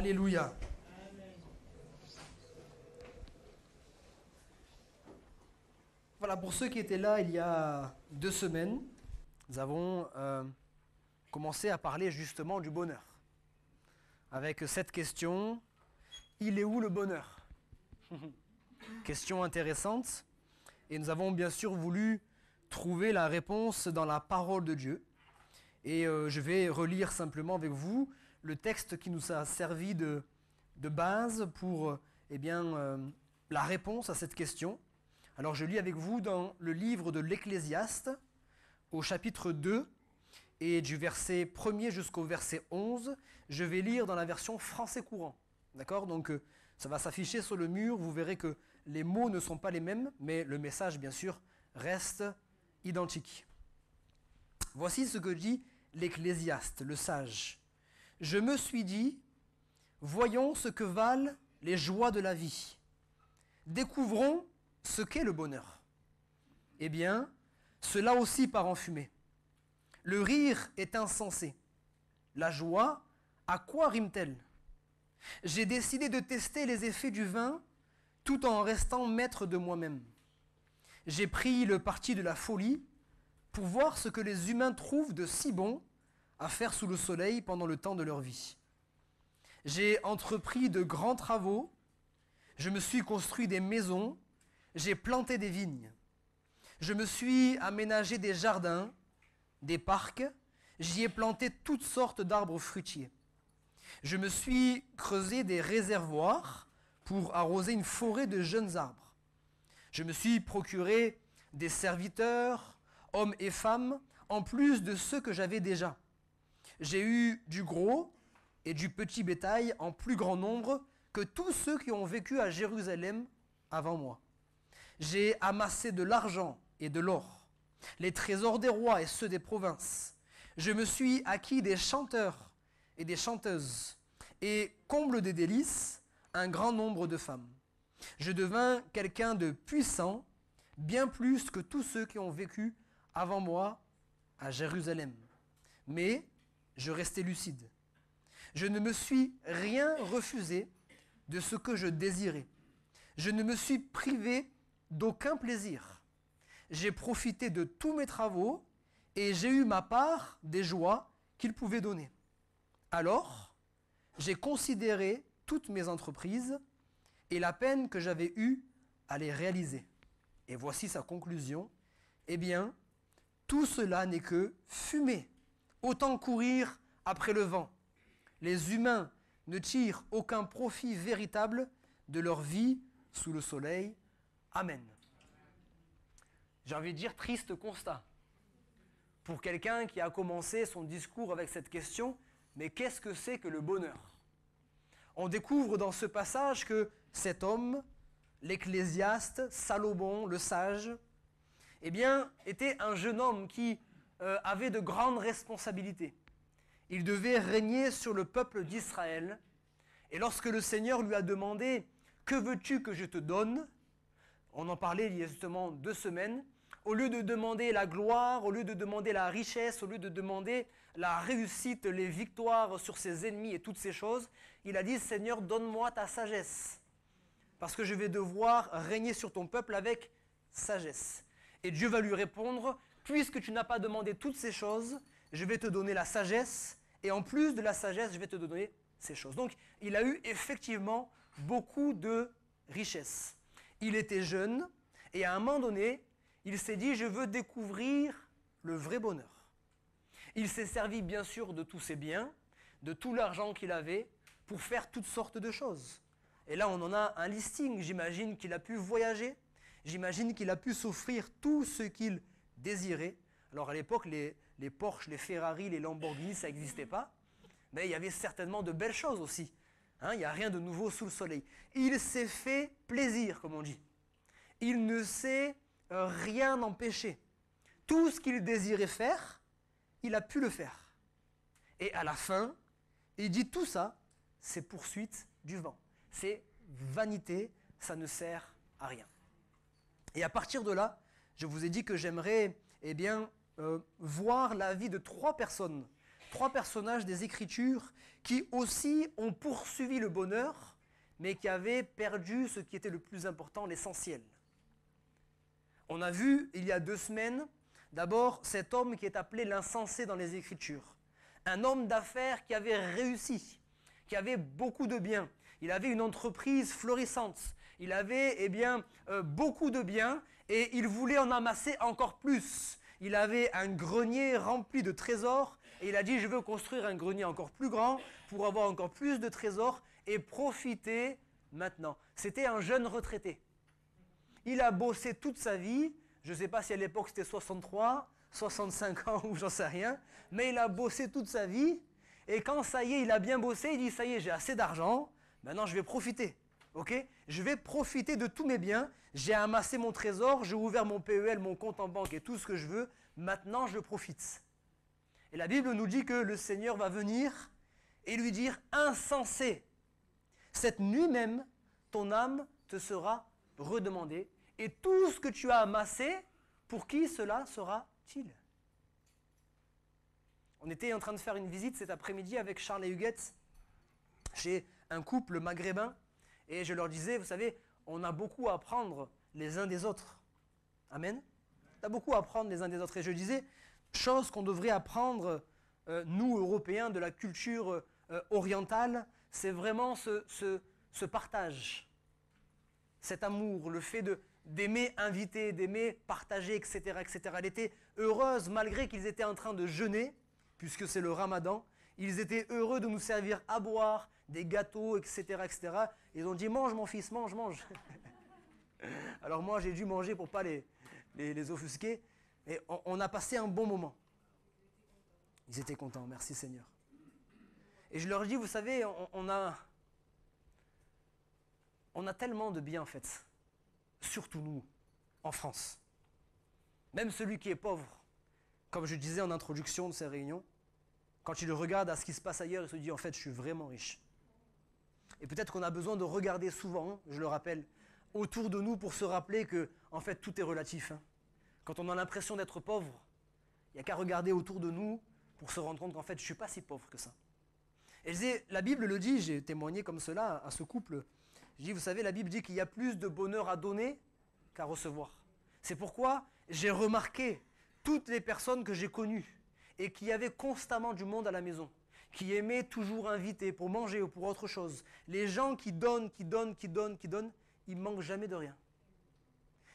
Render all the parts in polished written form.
Alléluia. Voilà, pour ceux qui étaient là il y a 2 semaines, nous avons commencé à parler justement du bonheur. Avec cette question, il est où le bonheur? Question intéressante. Et nous avons bien sûr voulu trouver la réponse dans la parole de Dieu. Et je vais relire simplement avec vous le texte qui nous a servi de base pour la réponse à cette question. Alors je lis avec vous dans le livre de l'Ecclésiaste, au chapitre 2, et du verset 1er jusqu'au verset 11. Je vais lire dans la version français courant. D'accord? Donc ça va s'afficher sur le mur, vous verrez que les mots ne sont pas les mêmes, mais le message, bien sûr, reste identique. Voici ce que dit l'Ecclésiaste, le sage. « Je me suis dit, voyons ce que valent les joies de la vie. Découvrons ce qu'est le bonheur. Eh bien, cela aussi part en fumée. Le rire est insensé. La joie, à quoi rime-t-elle? J'ai décidé de tester les effets du vin tout en restant maître de moi-même. J'ai pris le parti de la folie pour voir ce que les humains trouvent de si bon à faire sous le soleil pendant le temps de leur vie. J'ai entrepris de grands travaux, je me suis construit des maisons, j'ai planté des vignes. Je me suis aménagé des jardins, des parcs, j'y ai planté toutes sortes d'arbres fruitiers. Je me suis creusé des réservoirs pour arroser une forêt de jeunes arbres. Je me suis procuré des serviteurs, hommes et femmes, en plus de ceux que j'avais déjà. J'ai eu du gros et du petit bétail en plus grand nombre que tous ceux qui ont vécu à Jérusalem avant moi. J'ai amassé de l'argent et de l'or, les trésors des rois et ceux des provinces. Je me suis acquis des chanteurs et des chanteuses, et, comble des délices, un grand nombre de femmes. Je devins quelqu'un de puissant, bien plus que tous ceux qui ont vécu avant moi à Jérusalem. Mais je restais lucide. Je ne me suis rien refusé de ce que je désirais. Je ne me suis privé d'aucun plaisir. J'ai profité de tous mes travaux et j'ai eu ma part des joies qu'ils pouvaient donner. Alors, j'ai considéré toutes mes entreprises et la peine que j'avais eue à les réaliser. Et voici sa conclusion. Eh bien, tout cela n'est que fumée. Autant courir après le vent. Les humains ne tirent aucun profit véritable de leur vie sous le soleil. Amen. J'ai envie de dire triste constat. Pour quelqu'un qui a commencé son discours avec cette question, mais qu'est-ce que c'est que le bonheur? On découvre dans ce passage que cet homme, l'Ecclésiaste, Salomon, le sage, eh bien, était un jeune homme qui avait de grandes responsabilités. Il devait régner sur le peuple d'Israël. Et lorsque le Seigneur lui a demandé « Que veux-tu que je te donne ?» On en parlait il y a justement 2 semaines. Au lieu de demander la gloire, au lieu de demander la richesse, au lieu de demander la réussite, les victoires sur ses ennemis et toutes ces choses, il a dit « Seigneur, donne-moi ta sagesse, parce que je vais devoir régner sur ton peuple avec sagesse. » Et Dieu va lui répondre « Puisque tu n'as pas demandé toutes ces choses, je vais te donner la sagesse, et en plus de la sagesse, je vais te donner ces choses. » Donc, il a eu effectivement beaucoup de richesses. Il était jeune, et à un moment donné, il s'est dit « Je veux découvrir le vrai bonheur. » Il s'est servi bien sûr de tous ses biens, de tout l'argent qu'il avait, pour faire toutes sortes de choses. Et là, on en a un listing. J'imagine qu'il a pu voyager, j'imagine qu'il a pu s'offrir tout ce qu'il désirait. Alors à l'époque, les Porsche, les Ferrari, les Lamborghini, ça n'existait pas. Mais il y avait certainement de belles choses aussi. Il n'y a rien de nouveau sous le soleil. Il s'est fait plaisir, comme on dit. Il ne s'est rien empêché. Tout ce qu'il désirait faire, il a pu le faire. Et à la fin, il dit tout ça, c'est poursuite du vent. C'est vanité, ça ne sert à rien. Et à partir de là, je vous ai dit que j'aimerais voir la vie de 3 personnes 3 personnages des Écritures qui aussi ont poursuivi le bonheur, mais qui avaient perdu ce qui était le plus important, l'essentiel. On a vu, il y a 2 semaines, d'abord cet homme qui est appelé l'insensé dans les Écritures. Un homme d'affaires qui avait réussi, qui avait beaucoup de biens. Il avait une entreprise florissante. Il avait beaucoup de biens et il voulait en amasser encore plus. Il avait un grenier rempli de trésors et il a dit « Je veux construire un grenier encore plus grand pour avoir encore plus de trésors et profiter maintenant. » C'était un jeune retraité. Il a bossé toute sa vie. Je ne sais pas si à l'époque c'était 63, 65 ans ou j'en sais rien. Mais il a bossé toute sa vie. Et quand ça y est, il a bien bossé, il dit « Ça y est, j'ai assez d'argent. Maintenant, je vais profiter. » Ok ? Je vais profiter de tous mes biens. J'ai amassé mon trésor, j'ai ouvert mon PEL, mon compte en banque et tout ce que je veux. Maintenant, je profite. Et la Bible nous dit que le Seigneur va venir et lui dire « Insensé, cette nuit même, ton âme te sera redemandée. Et tout ce que tu as amassé, pour qui cela sera-t-il » On était en train de faire une visite cet après-midi avec Charles et Huguette chez un couple maghrébin. Et je leur disais, vous savez, on a beaucoup à apprendre les uns des autres. Amen. On a beaucoup à apprendre les uns des autres. Et je disais, chose qu'on devrait apprendre, nous, Européens, de la culture orientale, c'est vraiment ce partage, cet amour, le fait d'aimer inviter, d'aimer partager, etc., etc. Elle était heureuse, malgré qu'ils étaient en train de jeûner, puisque c'est le ramadan. Ils étaient heureux de nous servir à boire, des gâteaux, etc., etc. Ils ont dit « Mange mon fils, mange, mange !» Alors moi j'ai dû manger pour ne pas les offusquer. Et on a passé un bon moment. Ils étaient contents, merci Seigneur. Et je leur dis, vous savez, on a tellement de bien en fait. Surtout nous, en France. Même celui qui est pauvre, comme je disais en introduction de ces réunions, quand il regarde à ce qui se passe ailleurs, il se dit en fait je suis vraiment riche. Et peut-être qu'on a besoin de regarder souvent, je le rappelle, autour de nous pour se rappeler que en fait tout est relatif. Quand on a l'impression d'être pauvre, il n'y a qu'à regarder autour de nous pour se rendre compte qu'en fait je ne suis pas si pauvre que ça. Et je disais, la Bible le dit, j'ai témoigné comme cela à ce couple. Je dis, vous savez, la Bible dit qu'il y a plus de bonheur à donner qu'à recevoir. C'est pourquoi j'ai remarqué toutes les personnes que j'ai connues et qui avaient constamment du monde à la maison, qui aimaient toujours inviter pour manger ou pour autre chose. Les gens qui donnent, qui donnent, qui donnent, qui donnent, ils ne manquent jamais de rien.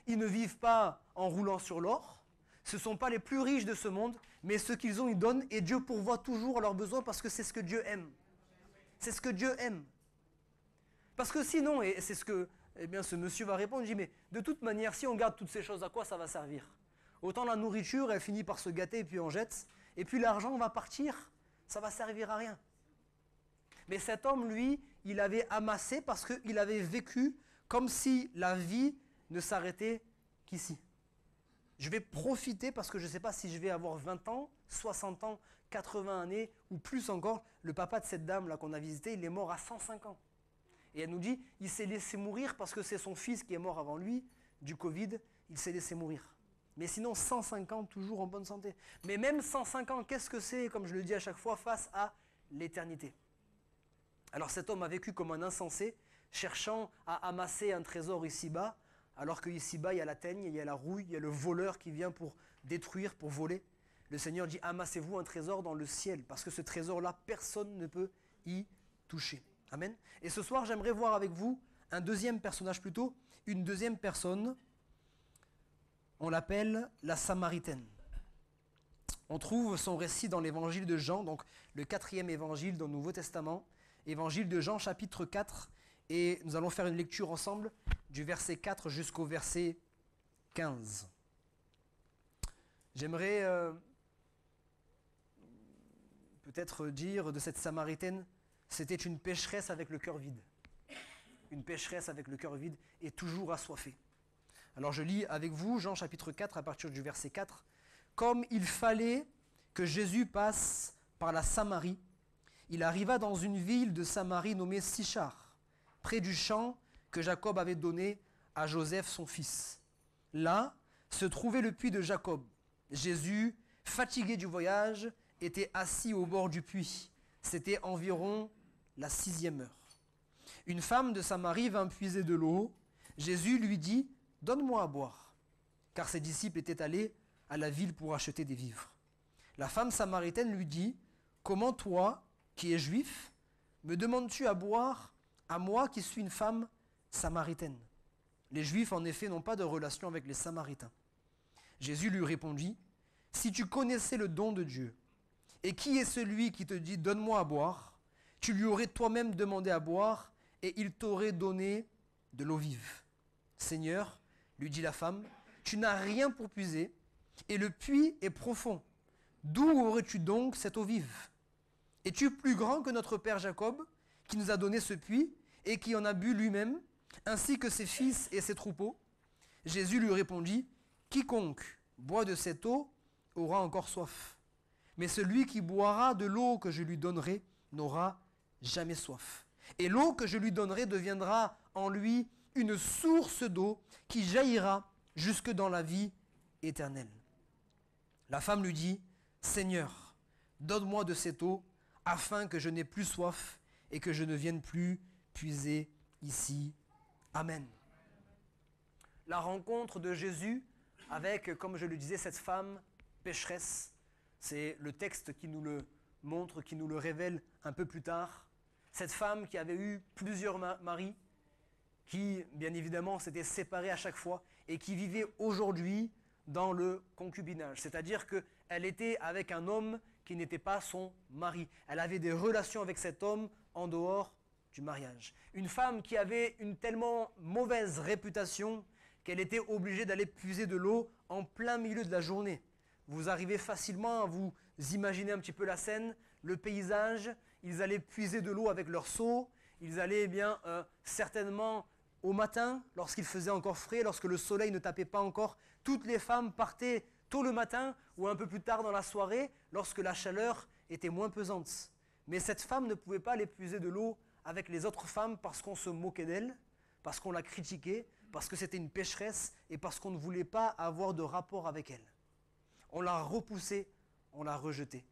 Ils ne vivent pas en roulant sur l'or. Ce ne sont pas les plus riches de ce monde, mais ce qu'ils ont, ils donnent et Dieu pourvoit toujours à leurs besoins parce que c'est ce que Dieu aime. C'est ce que Dieu aime. Parce que sinon, et c'est ce que ce monsieur va répondre, il dit, mais de toute manière, si on garde toutes ces choses, à quoi ça va servir ? Autant la nourriture, elle finit par se gâter et puis on jette. Et puis l'argent va partir, ça va servir à rien. Mais cet homme, lui, il avait amassé parce qu'il avait vécu comme si la vie ne s'arrêtait qu'ici. Je vais profiter parce que je ne sais pas si je vais avoir 20 ans, 60 ans, 80 années ou plus encore. Le papa de cette dame là qu'on a visité, il est mort à 105 ans. Et elle nous dit, il s'est laissé mourir parce que c'est son fils qui est mort avant lui, du Covid, il s'est laissé mourir. Mais sinon, 105 ans, toujours en bonne santé. Mais même 105 ans, qu'est-ce que c'est, comme je le dis à chaque fois, face à l'éternité ? Alors cet homme a vécu comme un insensé, cherchant à amasser un trésor ici-bas, alors qu'ici-bas, il y a la teigne, il y a la rouille, il y a le voleur qui vient pour détruire, pour voler. Le Seigneur dit, amassez-vous un trésor dans le ciel, parce que ce trésor-là, personne ne peut y toucher. Amen. Et ce soir, j'aimerais voir avec vous un deuxième personnage plutôt, une deuxième personne. On l'appelle la Samaritaine. On trouve son récit dans l'évangile de Jean, donc le 4e évangile dans le Nouveau Testament, évangile de Jean chapitre 4, et nous allons faire une lecture ensemble du verset 4 jusqu'au verset 15. J'aimerais peut-être dire de cette Samaritaine, c'était une pécheresse avec le cœur vide. Une pécheresse avec le cœur vide et toujours assoiffée. Alors je lis avec vous Jean chapitre 4 à partir du verset 4. « Comme il fallait que Jésus passe par la Samarie, il arriva dans une ville de Samarie nommée Sichar, près du champ que Jacob avait donné à Joseph son fils. Là se trouvait le puits de Jacob. Jésus, fatigué du voyage, était assis au bord du puits. C'était environ la 6e heure. Une femme de Samarie vint puiser de l'eau. Jésus lui dit « Donne-moi à boire », car ses disciples étaient allés à la ville pour acheter des vivres. La femme samaritaine lui dit « Comment toi, qui es juif, me demandes-tu à boire, à moi qui suis une femme samaritaine ?» Les Juifs, en effet, n'ont pas de relation avec les Samaritains. Jésus lui répondit « Si tu connaissais le don de Dieu, et qui est celui qui te dit « Donne-moi à boire », tu lui aurais toi-même demandé à boire, et il t'aurait donné de l'eau vive. « Seigneur, lui dit la femme, tu n'as rien pour puiser, et le puits est profond. D'où aurais-tu donc cette eau vive ? Es-tu plus grand que notre père Jacob, qui nous a donné ce puits, et qui en a bu lui-même, ainsi que ses fils et ses troupeaux ?» Jésus lui répondit, « Quiconque boit de cette eau aura encore soif. Mais celui qui boira de l'eau que je lui donnerai n'aura jamais soif. Et l'eau que je lui donnerai deviendra en lui une source d'eau qui jaillira jusque dans la vie éternelle. » La femme lui dit, « Seigneur, donne-moi de cette eau, afin que je n'ai plus soif et que je ne vienne plus puiser ici. Amen. » La rencontre de Jésus avec, comme je le disais, cette femme pécheresse, c'est le texte qui nous le montre, qui nous le révèle un peu plus tard. Cette femme qui avait eu plusieurs maris, qui, bien évidemment, s'était séparée à chaque fois et qui vivait aujourd'hui dans le concubinage. C'est-à-dire qu'elle était avec un homme qui n'était pas son mari. Elle avait des relations avec cet homme en dehors du mariage. Une femme qui avait une tellement mauvaise réputation qu'elle était obligée d'aller puiser de l'eau en plein milieu de la journée. Vous arrivez facilement à vous imaginer un petit peu la scène, le paysage. Ils allaient puiser de l'eau avec leur seau. Ils allaient certainement au matin, lorsqu'il faisait encore frais, lorsque le soleil ne tapait pas encore. Toutes les femmes partaient tôt le matin ou un peu plus tard dans la soirée, lorsque la chaleur était moins pesante. Mais cette femme ne pouvait pas aller puiser de l'eau avec les autres femmes parce qu'on se moquait d'elle, parce qu'on la critiquait, parce que c'était une pécheresse et parce qu'on ne voulait pas avoir de rapport avec elle. On l'a repoussée, on l'a rejetée.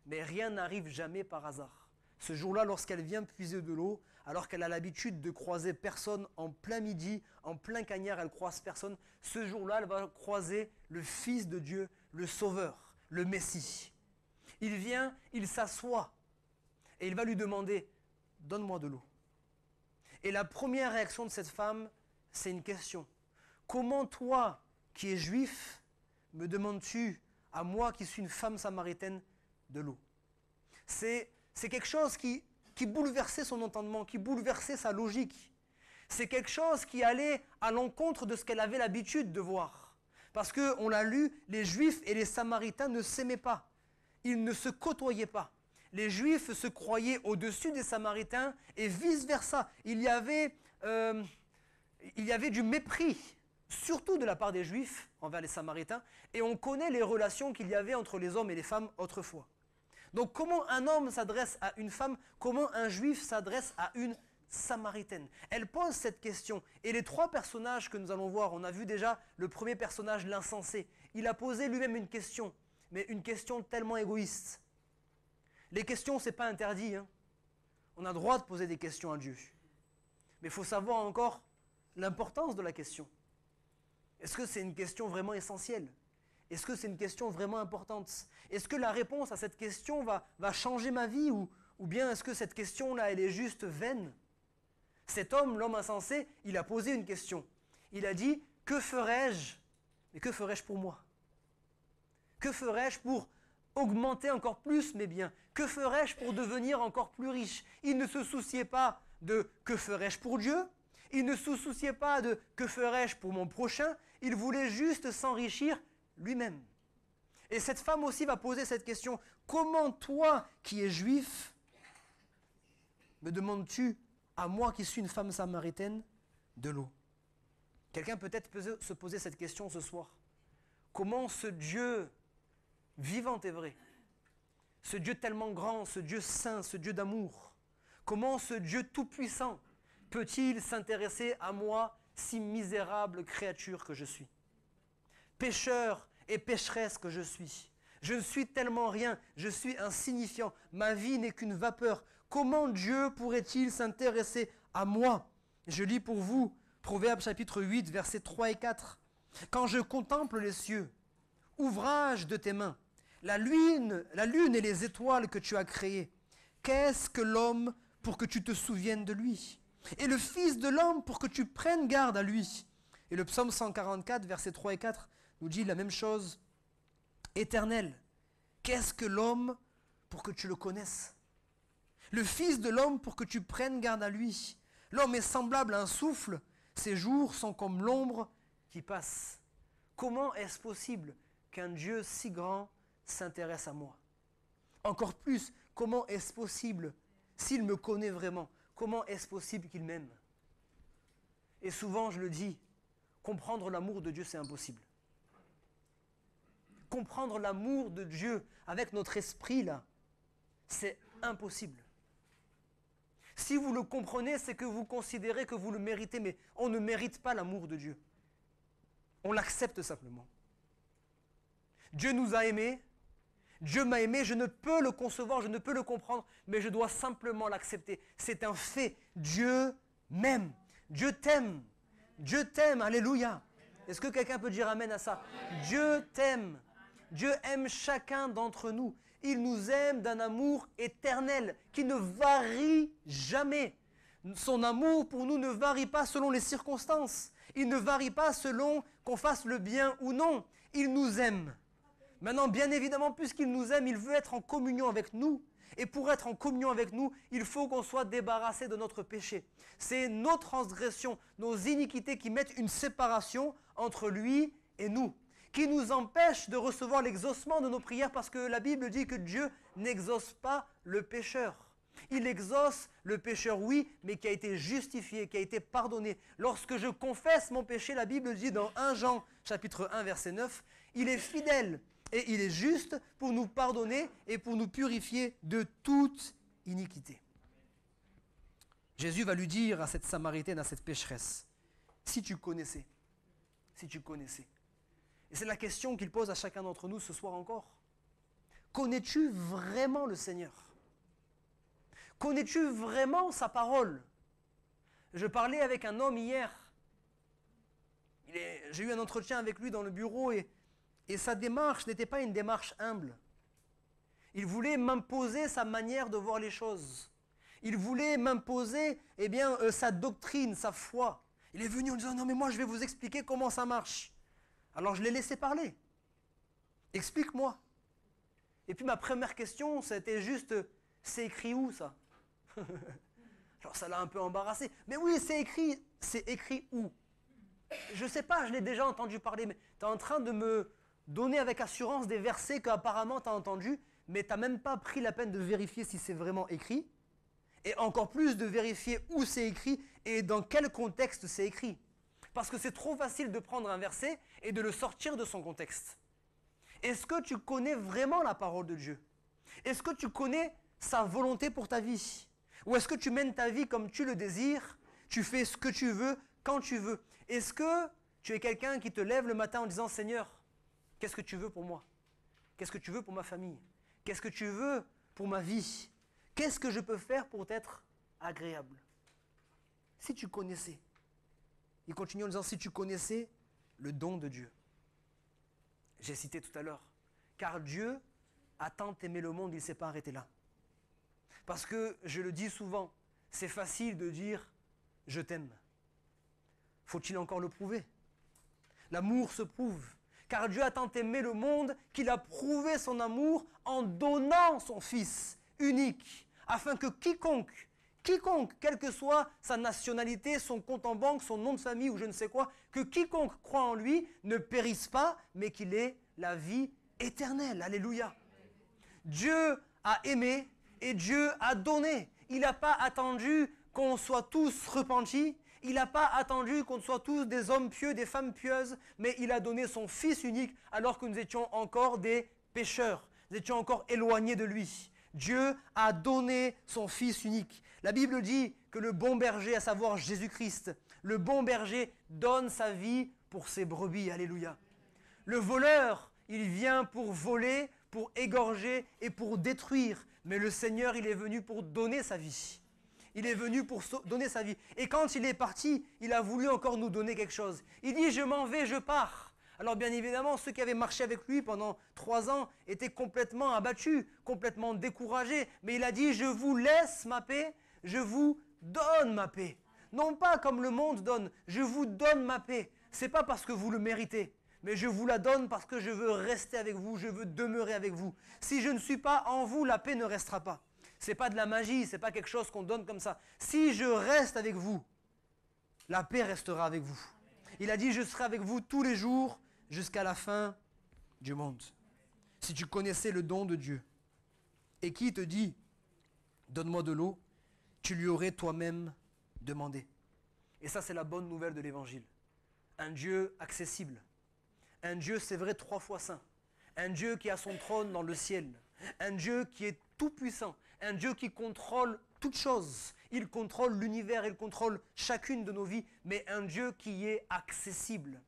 Mais rien n'arrive jamais par hasard. Ce jour-là, lorsqu'elle vient puiser de l'eau, alors qu'elle a l'habitude de croiser personne en plein midi, en plein cagnard, elle croise personne, ce jour-là, elle va croiser le Fils de Dieu, le Sauveur, le Messie. Il vient, il s'assoit et il va lui demander « Donne-moi de l'eau ». Et la première réaction de cette femme, c'est une question. Comment toi, qui es juif, me demandes-tu, à moi qui suis une femme samaritaine, de l'eau ? C'est quelque chose qui bouleversait son entendement, qui bouleversait sa logique. C'est quelque chose qui allait à l'encontre de ce qu'elle avait l'habitude de voir. Parce qu'on l'a lu, les Juifs et les Samaritains ne s'aimaient pas. Ils ne se côtoyaient pas. Les Juifs se croyaient au-dessus des Samaritains et vice-versa. Il y avait du mépris, surtout de la part des Juifs envers les Samaritains. Et on connaît les relations qu'il y avait entre les hommes et les femmes autrefois. Donc comment un homme s'adresse à une femme, comment un juif s'adresse à une samaritaine? Elle pose cette question. Et les trois personnages que nous allons voir, on a vu déjà le premier personnage, l'insensé. Il a posé lui-même une question, mais une question tellement égoïste. Les questions, ce n'est pas interdit. On a le droit de poser des questions à Dieu. Mais il faut savoir encore l'importance de la question. Est-ce que c'est une question vraiment essentielle ? Est-ce que c'est une question vraiment importante ? Est-ce que la réponse à cette question va changer ma vie ou bien est-ce que cette question-là, elle est juste vaine ? Cet homme, l'homme insensé, il a posé une question. Il a dit, que ferais-je ? Mais que ferais-je pour moi ? Que ferais-je pour augmenter encore plus mes biens ? Que ferais-je pour devenir encore plus riche ? Il ne se souciait pas de que ferais-je pour Dieu ? Il ne se souciait pas de que ferais-je pour mon prochain ? Il voulait juste s'enrichir lui-même. Et cette femme aussi va poser cette question. Comment toi, qui es juif, me demandes-tu, à moi qui suis une femme samaritaine, de l'eau ? Quelqu'un peut-être peut se poser cette question ce soir. Comment ce Dieu vivant et vrai, ce Dieu tellement grand, ce Dieu saint, ce Dieu d'amour, comment ce Dieu tout-puissant peut-il s'intéresser à moi, si misérable créature que je suis ? Pécheur et pécheresse que je suis, Je ne suis tellement rien, je suis insignifiant, ma vie n'est qu'une vapeur. Comment Dieu pourrait-il s'intéresser à moi? Je lis pour vous Proverbes chapitre 8, versets 3 et 4. Quand je contemple les cieux, ouvrage de tes mains, la lune et les étoiles que tu as créées, qu'est-ce que l'homme pour que tu te souviennes de lui? Et le Fils de l'homme pour que tu prennes garde à lui? Et le psaume 144, versets 3 et 4 nous dit la même chose. Éternel, qu'est-ce que l'homme pour que tu le connaisses? Le Fils de l'homme pour que tu prennes garde à lui. L'homme est semblable à un souffle, ses jours sont comme l'ombre qui passe. Comment est-ce possible qu'un Dieu si grand s'intéresse à moi? Encore plus, comment est-ce possible, s'il me connaît vraiment, comment est-ce possible qu'il m'aime? Et souvent je le dis, comprendre l'amour de Dieu c'est impossible. Comprendre l'amour de Dieu avec notre esprit là, c'est impossible. Si vous le comprenez, c'est que vous considérez que vous le méritez, mais on ne mérite pas l'amour de Dieu. On l'accepte simplement. Dieu nous a aimés, Dieu m'a aimé, je ne peux le concevoir, je ne peux le comprendre, mais je dois simplement l'accepter. C'est un fait. Dieu m'aime. Dieu t'aime. Dieu t'aime. Alléluia. Est-ce que quelqu'un peut dire amen à ça? Dieu t'aime. Dieu aime chacun d'entre nous. Il nous aime d'un amour éternel qui ne varie jamais. Son amour pour nous ne varie pas selon les circonstances. Il ne varie pas selon qu'on fasse le bien ou non. Il nous aime. Maintenant, bien évidemment, puisqu'il nous aime, il veut être en communion avec nous. Et pour être en communion avec nous, il faut qu'on soit débarrassé de notre péché. C'est nos transgressions, nos iniquités qui mettent une séparation entre lui et nous, qui nous empêchent de recevoir l'exaucement de nos prières, parce que la Bible dit que Dieu n'exauce pas le pécheur. Il exauce le pécheur, oui, mais qui a été justifié, qui a été pardonné. Lorsque je confesse mon péché, la Bible dit dans 1 Jean chapitre 1 verset 9, il est fidèle et il est juste pour nous pardonner et pour nous purifier de toute iniquité. Jésus va lui dire à cette Samaritaine, à cette pécheresse, si tu connaissais. Et c'est la question qu'il pose à chacun d'entre nous ce soir encore. Connais-tu vraiment le Seigneur? Connais-tu vraiment sa parole? Je parlais avec un homme hier. J'ai eu un entretien avec lui dans le bureau et sa démarche n'était pas une démarche humble. Il voulait m'imposer sa manière de voir les choses. Il voulait m'imposer sa doctrine, sa foi. Il est venu en disant, non mais moi je vais vous expliquer comment ça marche. Alors je l'ai laissé parler. Explique-moi. Et puis ma première question, c'était juste, c'est écrit où ça? Alors ça l'a un peu embarrassé. Mais oui, c'est écrit où? Je ne sais pas, je l'ai déjà entendu parler, mais tu es en train de me donner avec assurance des versets qu'apparemment tu as entendus, mais tu n'as même pas pris la peine de vérifier si c'est vraiment écrit, et encore plus de vérifier où c'est écrit et dans quel contexte c'est écrit. Parce que c'est trop facile de prendre un verset et de le sortir de son contexte. Est-ce que tu connais vraiment la parole de Dieu? Est-ce que tu connais sa volonté pour ta vie? Ou est-ce que tu mènes ta vie comme tu le désires? Tu fais ce que tu veux, quand tu veux? Est-ce que tu es quelqu'un qui te lève le matin en disant « Seigneur, qu'est-ce que tu veux pour moi? Qu'est-ce que tu veux pour ma famille? Qu'est-ce que tu veux pour ma vie? Qu'est-ce que je peux faire pour t'être agréable ?» Si tu connaissais. Il continue en disant « Si tu connaissais le don de Dieu. » J'ai cité tout à l'heure. Car Dieu a tant aimé le monde, il ne s'est pas arrêté là. Parce que, je le dis souvent, c'est facile de dire « Je t'aime ». Faut-il encore le prouver? L'amour se prouve. Car Dieu a tant aimé le monde qu'il a prouvé son amour en donnant son Fils unique, afin que quiconque, quelle que soit sa nationalité, son compte en banque, son nom de famille ou je ne sais quoi, que quiconque croit en lui ne périsse pas, mais qu'il ait la vie éternelle. Alléluia. Dieu a aimé et Dieu a donné. Il n'a pas attendu qu'on soit tous repentis. Il n'a pas attendu qu'on soit tous des hommes pieux, des femmes pieuses, mais il a donné son Fils unique alors que nous étions encore des pécheurs. Nous étions encore éloignés de lui. Dieu a donné son Fils unique. La Bible dit que le bon berger, à savoir Jésus-Christ, le bon berger donne sa vie pour ses brebis. Alléluia. Le voleur, il vient pour voler, pour égorger et pour détruire. Mais le Seigneur, il est venu pour donner sa vie. Il est venu pour donner sa vie. Et quand il est parti, il a voulu encore nous donner quelque chose. Il dit, je m'en vais, je pars. Alors bien évidemment, ceux qui avaient marché avec lui pendant 3 ans étaient complètement abattus, complètement découragés. Mais il a dit, je vous laisse ma paix, je vous donne ma paix. Non pas comme le monde donne, je vous donne ma paix. C'est pas parce que vous le méritez, mais je vous la donne parce que je veux rester avec vous, je veux demeurer avec vous. Si je ne suis pas en vous, la paix ne restera pas. C'est pas de la magie, c'est pas quelque chose qu'on donne comme ça. Si je reste avec vous, la paix restera avec vous. Il a dit, je serai avec vous tous les jours jusqu'à la fin du monde. Si tu connaissais le don de Dieu et qui te dit, donne-moi de l'eau, tu lui aurais toi-même demandé. Et ça, c'est la bonne nouvelle de l'Évangile. Un Dieu accessible. Un Dieu, c'est vrai, 3 fois saint. Un Dieu qui a son trône dans le ciel. Un Dieu qui est tout puissant. Un Dieu qui contrôle toutes choses. Il contrôle l'univers, il contrôle chacune de nos vies. Mais un Dieu qui est accessible.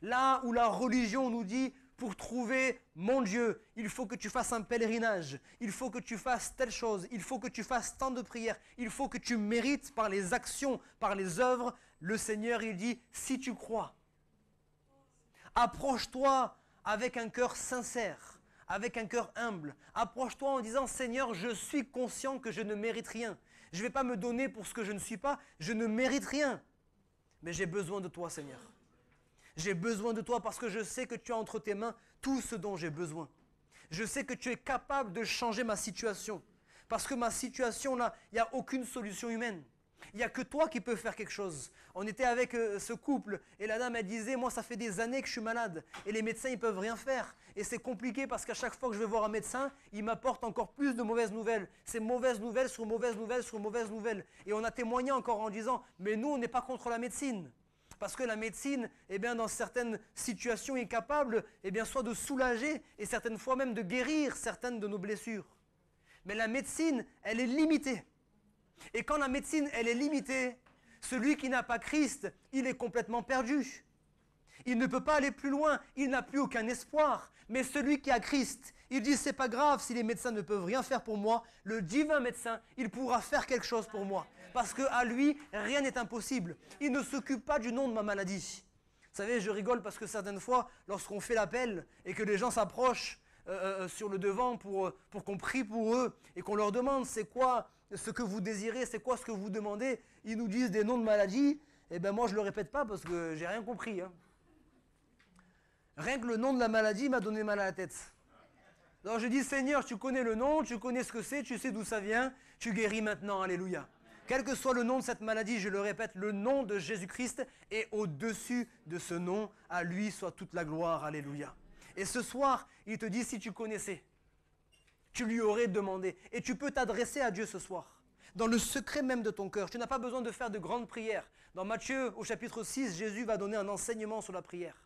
Là où la religion nous dit, pour trouver mon Dieu, il faut que tu fasses un pèlerinage, il faut que tu fasses telle chose, il faut que tu fasses tant de prières, il faut que tu mérites par les actions, par les œuvres. Le Seigneur, il dit, si tu crois, approche-toi avec un cœur sincère, avec un cœur humble. Approche-toi en disant, Seigneur, je suis conscient que je ne mérite rien. Je ne vais pas me donner pour ce que je ne suis pas, je ne mérite rien. Mais j'ai besoin de toi, Seigneur. J'ai besoin de toi parce que je sais que tu as entre tes mains tout ce dont j'ai besoin. Je sais que tu es capable de changer ma situation. Parce que ma situation là, il n'y a aucune solution humaine. Il n'y a que toi qui peux faire quelque chose. On était avec ce couple et la dame elle disait, moi ça fait des années que je suis malade et les médecins ils peuvent rien faire. Et c'est compliqué parce qu'à chaque fois que je vais voir un médecin, il m'apporte encore plus de mauvaises nouvelles. C'est mauvaise nouvelle sur mauvaise nouvelle sur mauvaise nouvelle. Et on a témoigné encore en disant, mais nous on n'est pas contre la médecine. Parce que la médecine, eh bien, dans certaines situations, est capable soit de soulager et certaines fois même de guérir certaines de nos blessures. Mais la médecine, elle est limitée. Et quand la médecine, elle est limitée, celui qui n'a pas Christ, il est complètement perdu. Il ne peut pas aller plus loin, il n'a plus aucun espoir. Mais celui qui a Christ, il dit, c'est pas grave si les médecins ne peuvent rien faire pour moi, le divin médecin, il pourra faire quelque chose pour moi. Parce qu'à lui, rien n'est impossible. Il ne s'occupe pas du nom de ma maladie. Vous savez, je rigole parce que certaines fois, lorsqu'on fait l'appel et que les gens s'approchent sur le devant pour qu'on prie pour eux et qu'on leur demande c'est quoi ce que vous désirez, c'est quoi ce que vous demandez, ils nous disent des noms de maladies, et bien moi je ne le répète pas parce que j'ai rien compris. Hein. Rien que le nom de la maladie m'a donné mal à la tête. Alors je dis, Seigneur, tu connais le nom, tu connais ce que c'est, tu sais d'où ça vient, tu guéris maintenant, alléluia. Quel que soit le nom de cette maladie, je le répète, le nom de Jésus-Christ est au-dessus de ce nom, à lui soit toute la gloire, alléluia. Et ce soir, il te dit, si tu connaissais, tu lui aurais demandé. Et tu peux t'adresser à Dieu ce soir, dans le secret même de ton cœur. Tu n'as pas besoin de faire de grandes prières. Dans Matthieu, au chapitre 6, Jésus va donner un enseignement sur la prière.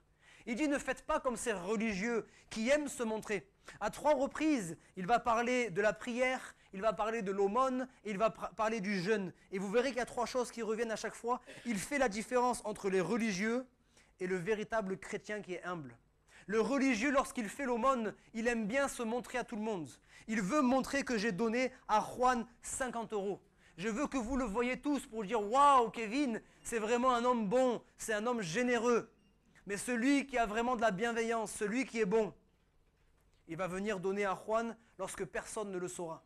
Il dit, ne faites pas comme ces religieux qui aiment se montrer. À 3 reprises, il va parler de la prière, il va parler de l'aumône, et il va parler du jeûne. Et vous verrez qu'il y a 3 choses qui reviennent à chaque fois. Il fait la différence entre les religieux et le véritable chrétien qui est humble. Le religieux, lorsqu'il fait l'aumône, il aime bien se montrer à tout le monde. Il veut montrer que j'ai donné à Juan 50 €. Je veux que vous le voyez tous pour dire « Waouh, Kevin, c'est vraiment un homme bon, c'est un homme généreux. » Mais celui qui a vraiment de la bienveillance, celui qui est bon, il va venir donner à Juan lorsque personne ne le saura.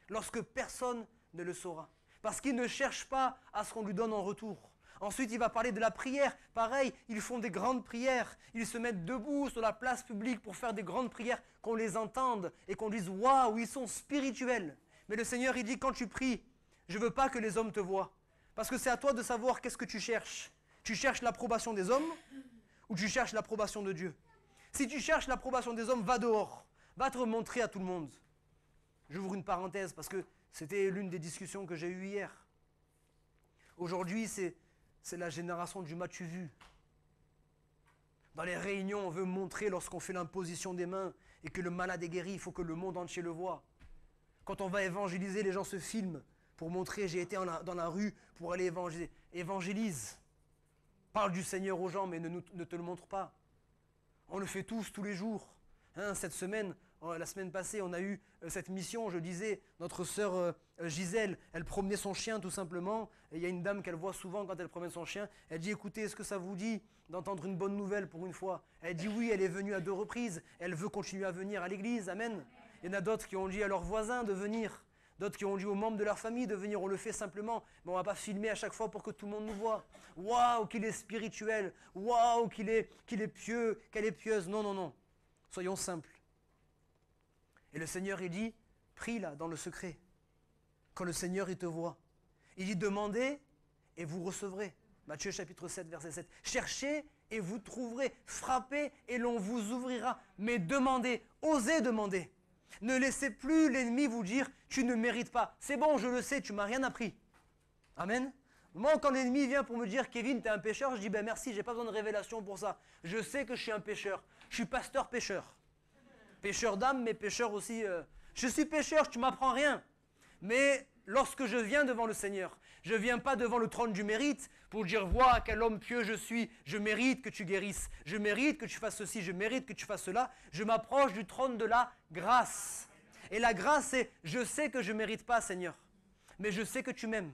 Lorsque personne ne le saura. Parce qu'il ne cherche pas à ce qu'on lui donne en retour. Ensuite, il va parler de la prière. Pareil, ils font des grandes prières. Ils se mettent debout sur la place publique pour faire des grandes prières, qu'on les entende et qu'on dise « Waouh, ils sont spirituels ». Mais le Seigneur, il dit « Quand tu pries, je ne veux pas que les hommes te voient. Parce que c'est à toi de savoir qu'est-ce que tu cherches. Tu cherches l'approbation des hommes ou tu cherches l'approbation de Dieu? Si tu cherches l'approbation des hommes, va dehors. Va te montrer à tout le monde. » J'ouvre une parenthèse parce que c'était l'une des discussions que j'ai eues hier. Aujourd'hui, c'est la génération du m'as-tu vu. Dans les réunions, on veut montrer lorsqu'on fait l'imposition des mains et que le malade est guéri, il faut que le monde entier le voie. Quand on va évangéliser, les gens se filment pour montrer j'ai été dans la rue pour aller évangéliser. Évangélise. Parle du Seigneur aux gens, mais ne te le montre pas. On le fait tous les jours. Hein, cette semaine, La semaine passée, on a eu cette mission, je disais, notre sœur Gisèle, elle promenait son chien tout simplement, et il y a une dame qu'elle voit souvent quand elle promène son chien, elle dit, écoutez, est-ce que ça vous dit d'entendre une bonne nouvelle pour une fois? Elle dit oui, elle est venue à 2 reprises, elle veut continuer à venir à l'église, amen. Il y en a d'autres qui ont dit à leurs voisins de venir, d'autres qui ont dit aux membres de leur famille de venir, on le fait simplement, mais on ne va pas filmer à chaque fois pour que tout le monde nous voit. Waouh, qu'il est spirituel, waouh, qu'il est pieux, qu'elle est pieuse. Non, non, non, soyons simples. Et le Seigneur, il dit, prie là, dans le secret. Quand le Seigneur, il te voit. Il dit, demandez et vous recevrez. Matthieu chapitre 7, verset 7. Cherchez et vous trouverez. Frappez et l'on vous ouvrira. Mais demandez, osez demander. Ne laissez plus l'ennemi vous dire, tu ne mérites pas. C'est bon, je le sais, tu m'as rien appris. Amen. Moi, quand l'ennemi vient pour me dire, Kevin, tu es un pécheur, je dis, ben merci, j'ai pas besoin de révélation pour ça. Je sais que je suis un pécheur. Je suis pasteur pécheur. Pécheur d'âme, mais pécheur aussi. Je suis pécheur, tu m'apprends rien. Mais lorsque je viens devant le Seigneur, je ne viens pas devant le trône du mérite pour dire, vois quel homme pieux je suis, je mérite que tu guérisses, je mérite que tu fasses ceci, je mérite que tu fasses cela. Je m'approche du trône de la grâce. Et la grâce, c'est, je sais que je ne mérite pas, Seigneur, mais je sais que tu m'aimes.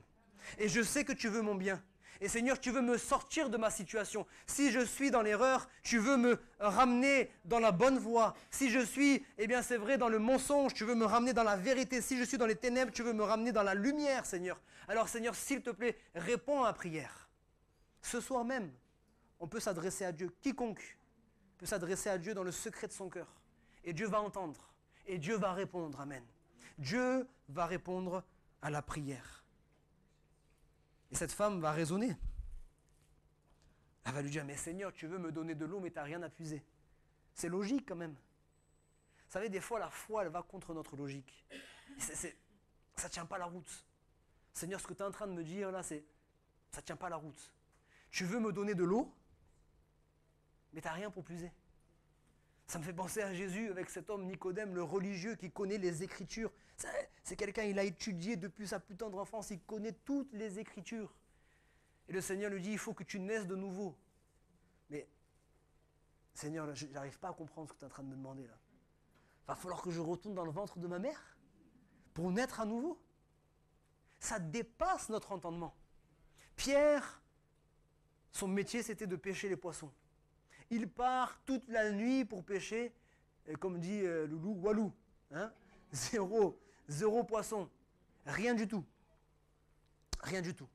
Et je sais que tu veux mon bien. Et Seigneur, tu veux me sortir de ma situation. Si je suis dans l'erreur, tu veux me ramener dans la bonne voie. Si je suis, eh bien c'est vrai, dans le mensonge, tu veux me ramener dans la vérité. Si je suis dans les ténèbres, tu veux me ramener dans la lumière, Seigneur. Alors Seigneur, s'il te plaît, réponds à la prière. Ce soir même, on peut s'adresser à Dieu. Quiconque peut s'adresser à Dieu dans le secret de son cœur. Et Dieu va entendre. Et Dieu va répondre. Amen. Dieu va répondre à la prière. Et cette femme va raisonner. Elle va lui dire, mais Seigneur, tu veux me donner de l'eau, mais tu n'as rien à puiser. C'est logique quand même. Vous savez, des fois, la foi, elle va contre notre logique. Ça ne tient pas la route. Seigneur, ce que tu es en train de me dire là, ça ne tient pas la route. Tu veux me donner de l'eau, mais tu n'as rien pour puiser. Ça me fait penser à Jésus avec cet homme Nicodème, le religieux qui connaît les Écritures. C'est quelqu'un, il a étudié depuis sa plus tendre enfance, il connaît toutes les Écritures. Et le Seigneur lui dit, il faut que tu naisses de nouveau. Mais, Seigneur, je n'arrive pas à comprendre ce que tu es en train de me demander là. Il va falloir que je retourne dans le ventre de ma mère pour naître à nouveau. Ça dépasse notre entendement. Pierre, son métier c'était de pêcher les poissons. Il part toute la nuit pour pêcher, et comme dit Loulou, Walou, hein, zéro poisson, rien du tout. Rien du tout.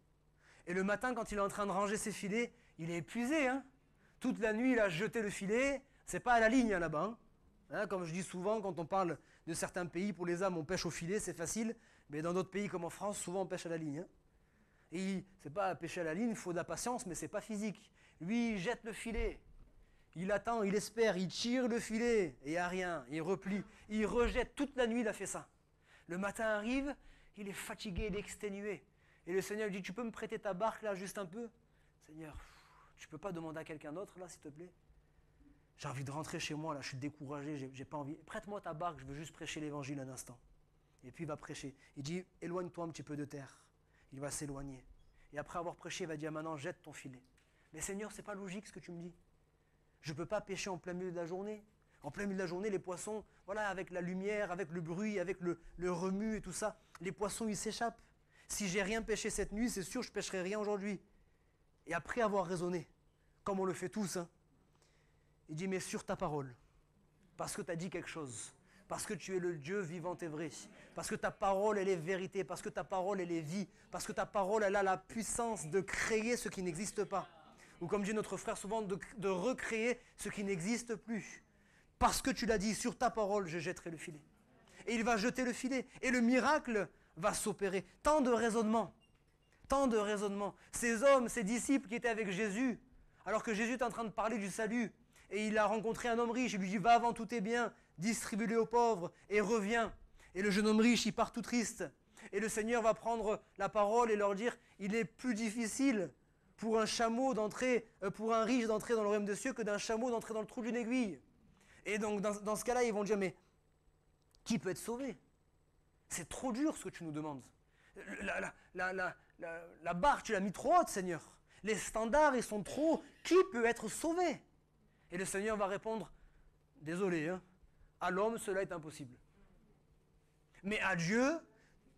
Et le matin, quand il est en train de ranger ses filets, il est épuisé. Hein. Toute la nuit, il a jeté le filet, c'est pas à la ligne hein, là-bas. Hein, comme je dis souvent, quand on parle de certains pays, pour les âmes, on pêche au filet, c'est facile, mais dans d'autres pays comme en France, souvent on pêche à la ligne. Hein. Et c'est pas pêcher à la ligne, il faut de la patience, mais c'est pas physique. Lui, il jette le filet. Il attend, il espère, il tire le filet, et il n'y a rien, il replie, il rejette, toute la nuit il a fait ça. Le matin arrive, il est fatigué, il est exténué. Et le Seigneur lui dit, tu peux me prêter ta barque là juste un peu? Seigneur, tu ne peux pas demander à quelqu'un d'autre là s'il te plaît? J'ai envie de rentrer chez moi là, je suis découragé, j'ai pas envie. Prête-moi ta barque, je veux juste prêcher l'évangile un instant. Et puis il va prêcher. Il dit, éloigne-toi un petit peu de terre. Il va s'éloigner. Et après avoir prêché, il va dire, maintenant jette ton filet. Mais Seigneur, c'est pas logique ce que tu me dis. Je ne peux pas pêcher en plein milieu de la journée. En plein milieu de la journée, les poissons, voilà, avec la lumière, avec le bruit, avec le remue et tout ça, les poissons, ils s'échappent. Si j'ai rien pêché cette nuit, c'est sûr, je ne pêcherai rien aujourd'hui. Et après avoir raisonné, comme on le fait tous, hein, il dit, mais sur ta parole, parce que tu as dit quelque chose, parce que tu es le Dieu vivant et vrai, parce que ta parole, elle est vérité, parce que ta parole, elle est vie, parce que ta parole, elle a la puissance de créer ce qui n'existe pas. Ou comme dit notre frère souvent, de recréer ce qui n'existe plus. Parce que tu l'as dit, sur ta parole, je jetterai le filet. Et il va jeter le filet. Et le miracle va s'opérer. Tant de raisonnements. Tant de raisonnements. Ces hommes, ces disciples qui étaient avec Jésus, alors que Jésus est en train de parler du salut, et il a rencontré un homme riche, il lui dit, va avant tous tes biens, distribue-les aux pauvres, et reviens. Et le jeune homme riche, il part tout triste. Et le Seigneur va prendre la parole et leur dire, il est plus difficile pour un chameau d'entrer, pour un riche d'entrer dans le royaume des cieux que d'un chameau d'entrer dans le trou d'une aiguille. Et donc dans ce cas-là, ils vont dire, mais qui peut être sauvé? C'est trop dur ce que tu nous demandes. La barre, tu l'as mis trop haute, Seigneur. Les standards, ils sont trop hauts. Qui peut être sauvé? Et le Seigneur va répondre, désolé, hein, À l'homme, cela est impossible. Mais à Dieu,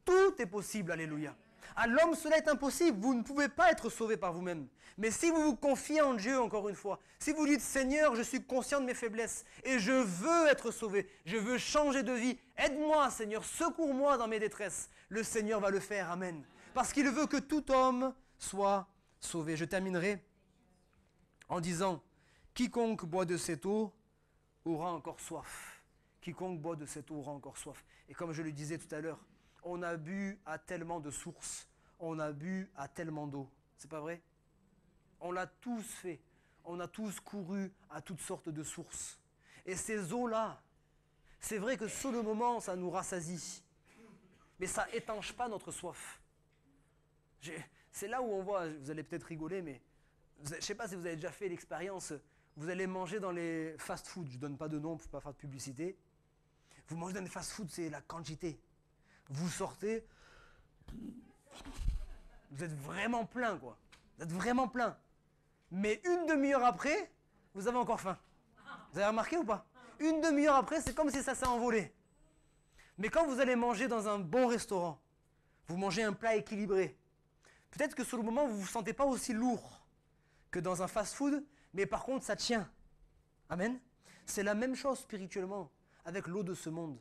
tout est possible, alléluia. À l'homme, cela est impossible. Vous ne pouvez pas être sauvé par vous-même. Mais si vous vous confiez en Dieu, encore une fois, si vous dites, Seigneur, je suis conscient de mes faiblesses et je veux être sauvé, je veux changer de vie, aide-moi, Seigneur, secours-moi dans mes détresses, le Seigneur va le faire, amen. Parce qu'il veut que tout homme soit sauvé. Je terminerai en disant, quiconque boit de cette eau aura encore soif. Quiconque boit de cette eau aura encore soif. Et comme je le disais tout à l'heure, on a bu à tellement de sources, on a bu à tellement d'eau. C'est pas vrai? On l'a tous fait. On a tous couru à toutes sortes de sources. Et ces eaux-là, c'est vrai que sur le moment, ça nous rassasie. Mais ça étanche pas notre soif. C'est là où on voit, vous allez peut-être rigoler, mais je ne sais pas si vous avez déjà fait l'expérience, vous allez manger dans les fast-food, je ne donne pas de nom pour ne pas faire de publicité. Vous mangez dans les fast-food, c'est la quantité. Vous sortez, vous êtes vraiment plein, quoi. Vous êtes vraiment plein. Mais une demi-heure après, vous avez encore faim. Vous avez remarqué ou pas? Une demi-heure après, c'est comme si ça s'est envolé. Mais quand vous allez manger dans un bon restaurant, vous mangez un plat équilibré, peut-être que sur le moment, vous ne vous sentez pas aussi lourd que dans un fast-food, mais par contre, ça tient. Amen. C'est la même chose spirituellement avec l'eau de ce monde.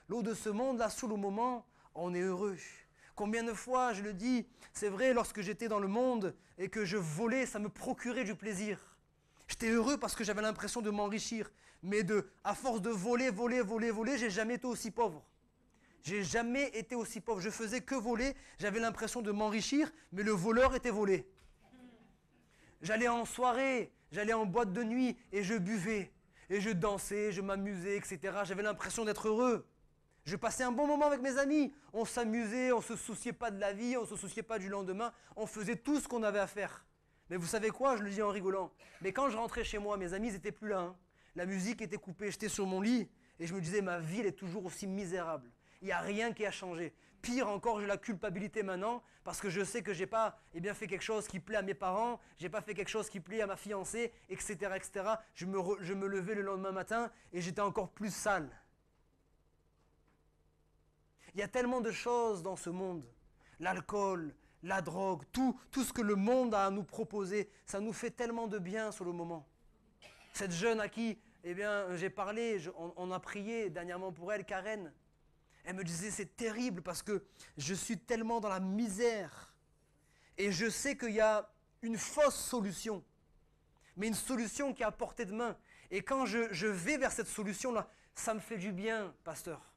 L'eau de ce monde, là, sur le moment, on est heureux. Combien de fois, je le dis, c'est vrai, lorsque j'étais dans le monde et que je volais, ça me procurait du plaisir. J'étais heureux parce que j'avais l'impression de m'enrichir. Mais à force de voler, j'ai jamais été aussi pauvre. J'ai jamais été aussi pauvre. Je faisais que voler, j'avais l'impression de m'enrichir, mais le voleur était volé. J'allais en soirée, j'allais en boîte de nuit et je buvais. Et je dansais, je m'amusais, etc. J'avais l'impression d'être heureux. Je passais un bon moment avec mes amis. On s'amusait, on ne se souciait pas de la vie, on ne se souciait pas du lendemain. On faisait tout ce qu'on avait à faire. Mais vous savez quoi? Je le dis en rigolant. Mais quand je rentrais chez moi, mes amis n'étaient plus là. Hein. La musique était coupée, j'étais sur mon lit. Et je me disais, ma vie elle est toujours aussi misérable. Il n'y a rien qui a changé. Pire encore, j'ai la culpabilité maintenant parce que je sais que je n'ai pas fait quelque chose qui plaît à mes parents, je n'ai pas fait quelque chose qui plaît à ma fiancée, etc. etc. Je me levais le lendemain matin et j'étais encore plus sale. Il y a tellement de choses dans ce monde. L'alcool, la drogue, tout ce que le monde a à nous proposer, ça nous fait tellement de bien sur le moment. Cette jeune à qui j'ai parlé, on a prié dernièrement pour elle, Karen. Elle me disait, c'est terrible parce que je suis tellement dans la misère. Et je sais qu'il y a une fausse solution, mais une solution qui est à portée de main. Et quand je vais vers cette solution-là, ça me fait du bien, pasteur.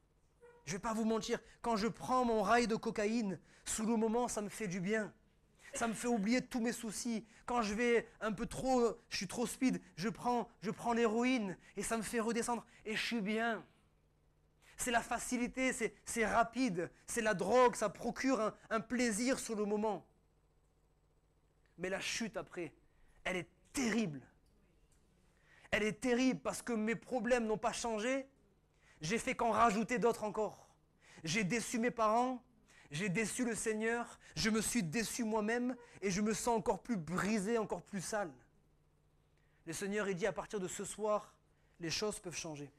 Je ne vais pas vous mentir, quand je prends mon rail de cocaïne, sous le moment, ça me fait du bien. Ça me fait oublier tous mes soucis. Quand je vais un peu trop, je suis trop speed, je prends l'héroïne et ça me fait redescendre et je suis bien. C'est la facilité, c'est rapide, c'est la drogue, ça procure un plaisir sur le moment. Mais la chute après, elle est terrible. Elle est terrible parce que mes problèmes n'ont pas changé. J'ai fait qu'en rajouter d'autres encore. J'ai déçu mes parents, j'ai déçu le Seigneur, je me suis déçu moi-même et je me sens encore plus brisé, encore plus sale. Le Seigneur, il dit à partir de ce soir, les choses peuvent changer.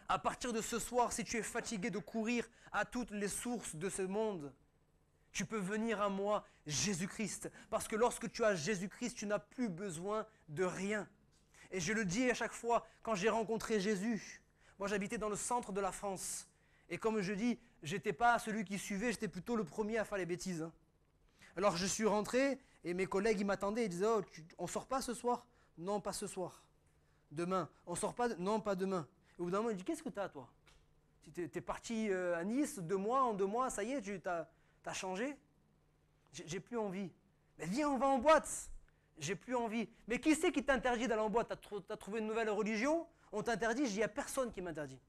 À partir de ce soir, si tu es fatigué de courir à toutes les sources de ce monde, tu peux venir à moi, Jésus-Christ. Parce que lorsque tu as Jésus-Christ, tu n'as plus besoin de rien. Et je le dis à chaque fois, quand j'ai rencontré Jésus, moi j'habitais dans le centre de la France. Et comme je dis, je n'étais pas celui qui suivait, j'étais plutôt le premier à faire les bêtises. Hein. Alors je suis rentré et mes collègues ils m'attendaient, ils disaient « Oh, on ne sort pas ce soir ?» « Non, pas ce soir. Demain. On ne sort pas ? Non, pas demain. » Et au bout d'un moment, il dit « Qu'est-ce que tu as toi ? Tu es parti à Nice, en 2 mois, ça y est, tu as changé ? J'ai plus envie. Mais viens, on va en boîte. J'ai plus envie. Mais qui c'est qui t'interdit d'aller en boîte ? T'as trouvé une nouvelle religion ? On t'interdit ? Il n'y a personne qui m'interdit.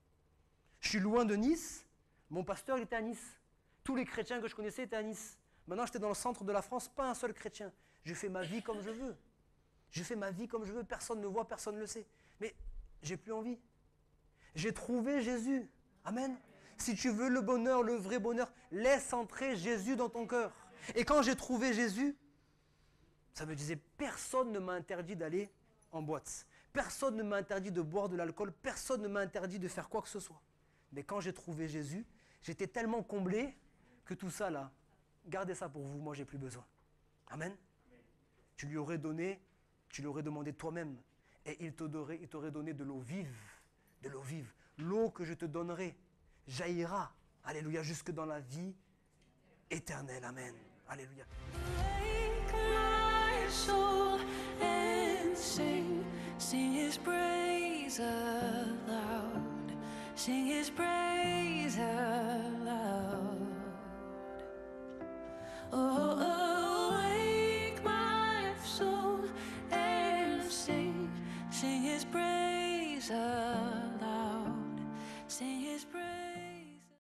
Je suis loin de Nice. Mon pasteur, il était à Nice. Tous les chrétiens que je connaissais étaient à Nice. Maintenant, j'étais dans le centre de la France, pas un seul chrétien. Je fais ma vie comme je veux. Je fais ma vie comme je veux. Personne ne voit, personne ne le sait. Mais j'ai plus envie. J'ai trouvé Jésus. Amen. Si tu veux le bonheur, le vrai bonheur, laisse entrer Jésus dans ton cœur. Et quand j'ai trouvé Jésus, ça me disait, personne ne m'a interdit d'aller en boîte. Personne ne m'a interdit de boire de l'alcool, personne ne m'a interdit de faire quoi que ce soit. Mais quand j'ai trouvé Jésus, j'étais tellement comblé que tout ça là, gardez ça pour vous, moi j'ai plus besoin. Amen. Tu lui aurais donné, tu lui aurais demandé toi-même, et il t'aurait donné de l'eau vive, de l'eau vive. L'eau que je te donnerai jaillira, alléluia, jusque dans la vie éternelle. Amen. Alléluia. Sing his praise aloud. Sing his praise aloud.